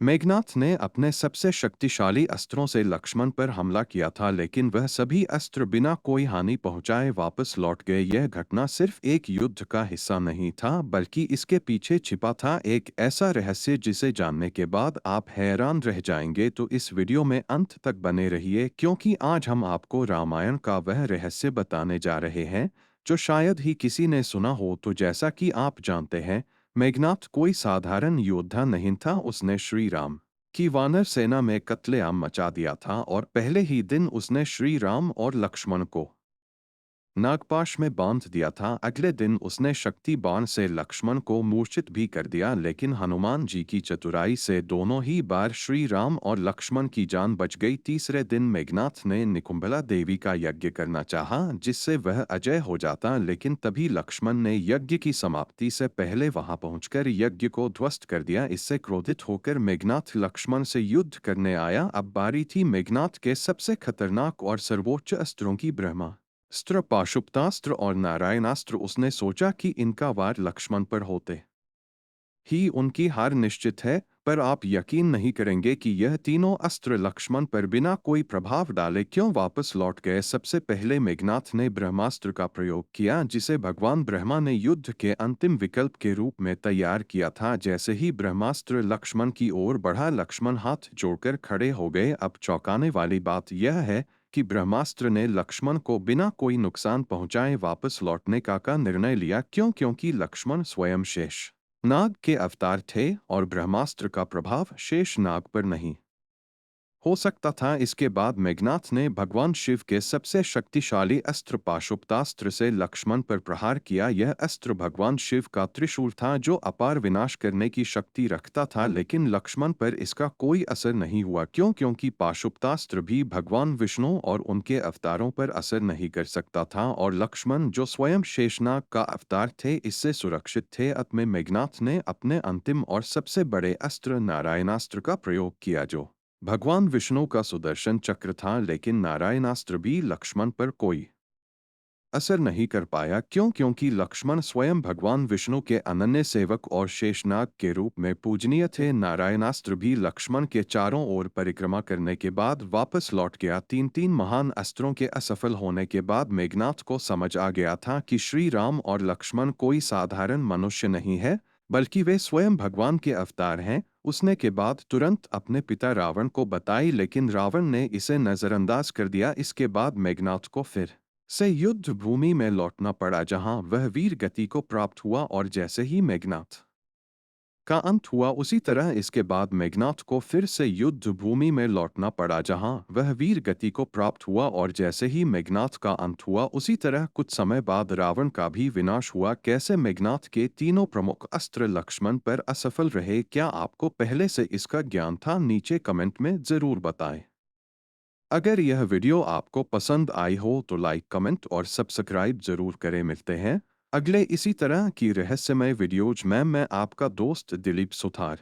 मेघनाथ ने अपने सबसे शक्तिशाली अस्त्रों से लक्ष्मण पर हमला किया था, लेकिन वह सभी अस्त्र बिना कोई हानि पहुंचाए वापस लौट गए। यह घटना सिर्फ एक युद्ध का हिस्सा नहीं था, बल्कि इसके पीछे छिपा था एक ऐसा रहस्य जिसे जानने के बाद आप हैरान रह जाएंगे। तो इस वीडियो में अंत तक बने रहिए, क्योंकि आज हम आपको रामायण का वह रहस्य बताने जा रहे हैं जो शायद ही किसी ने सुना हो। तो जैसा कि आप जानते हैं, मेघनाथ कोई साधारण योद्धा नहीं था। उसने श्री राम की वानर सेना में कत्लेआम मचा दिया था और पहले ही दिन उसने श्री राम और लक्ष्मण को नागपाश में बांध दिया था। अगले दिन उसने शक्ति बाण से लक्ष्मण को मूर्छित भी कर दिया, लेकिन हनुमान जी की चतुराई से दोनों ही बार श्री राम और लक्ष्मण की जान बच गई। तीसरे दिन मेघनाथ ने निकुंभला देवी का यज्ञ करना चाहा, जिससे वह अजय हो जाता, लेकिन तभी लक्ष्मण ने यज्ञ की समाप्ति से पहले वहां पहुंचकर यज्ञ को ध्वस्त कर दिया। इससे क्रोधित होकर मेघनाथ लक्ष्मण से युद्ध करने आया। अब बारी थी मेघनाथ के सबसे खतरनाक और सर्वोच्च अस्त्रों की, ब्रह्मा अस्त्र, पाशुपतास्त्र और नारायणास्त्र। उसने सोचा कि इनका वार लक्ष्मण पर होते ही उनकी हार निश्चित है, पर आप यकीन नहीं करेंगे कि यह तीनों अस्त्र लक्ष्मण पर बिना कोई प्रभाव डाले क्यों वापस लौट गए। सबसे पहले मेघनाथ ने ब्रह्मास्त्र का प्रयोग किया, जिसे भगवान ब्रह्मा ने युद्ध के अंतिम विकल्प के रूप में तैयार किया था। जैसे ही ब्रह्मास्त्र लक्ष्मण की ओर बढ़ा, लक्ष्मण हाथ जोड़कर खड़े हो गए। अब चौंकाने वाली बात यह है कि ब्रह्मास्त्र ने लक्ष्मण को बिना कोई नुकसान पहुंचाए वापस लौटने का निर्णय लिया। क्योंकि लक्ष्मण स्वयं शेष नाग के अवतार थे और ब्रह्मास्त्र का प्रभाव शेष नाग पर नहीं हो सकता था। इसके बाद मेघनाथ ने भगवान शिव के सबसे शक्तिशाली अस्त्र पाशुपतास्त्र से लक्ष्मण पर प्रहार किया। यह अस्त्र भगवान शिव का त्रिशूल था, जो अपार विनाश करने की शक्ति रखता था, लेकिन लक्ष्मण पर इसका कोई असर नहीं हुआ। क्योंकि पाशुपतास्त्र भी भगवान विष्णु और उनके अवतारों पर असर नहीं कर सकता था, और लक्ष्मण जो स्वयं शेषनाग का अवतार थे, इससे सुरक्षित थे। अंत में मेघनाथ ने अपने अंतिम और सबसे बड़े अस्त्र नारायणास्त्र का प्रयोग किया, जो भगवान विष्णु का सुदर्शन चक्र था, लेकिन नारायणास्त्र भी लक्ष्मण पर कोई असर नहीं कर पाया। क्योंकि लक्ष्मण स्वयं भगवान विष्णु के अनन्य सेवक और शेषनाग के रूप में पूजनीय थे। नारायणास्त्र भी लक्ष्मण के चारों ओर परिक्रमा करने के बाद वापस लौट गया। तीन तीन महान अस्त्रों के असफल होने के बाद मेघनाथ को समझ आ गया था कि श्री राम और लक्ष्मण कोई साधारण मनुष्य नहीं है, बल्कि वे स्वयं भगवान के अवतार हैं। उसने के बाद तुरंत अपने पिता रावण को बताई, लेकिन रावण ने इसे नजरअंदाज कर दिया। इसके बाद मेघनाथ को फिर से युद्ध भूमि में लौटना पड़ा, जहां वह वीर गति को प्राप्त हुआ। और जैसे ही मेघनाथ का अंत हुआ, उसी तरह इसके बाद मेघनाथ को फिर से युद्ध भूमि में लौटना पड़ा, जहां वह वीर गति को प्राप्त हुआ। और जैसे ही मेघनाथ का अंत हुआ, उसी तरह कुछ समय बाद रावण का भी विनाश हुआ। कैसे मेघनाथ के तीनों प्रमुख अस्त्र लक्ष्मण पर असफल रहे? क्या आपको पहले से इसका ज्ञान था? नीचे कमेंट में जरूर बताएं। अगर यह वीडियो आपको पसंद आई हो तो लाइक, कमेंट और सब्सक्राइब जरूर करें। मिलते हैं अगले इसी तरह की रहस्यमय वीडियोज में। मैं आपका दोस्त दिलीप सुथार।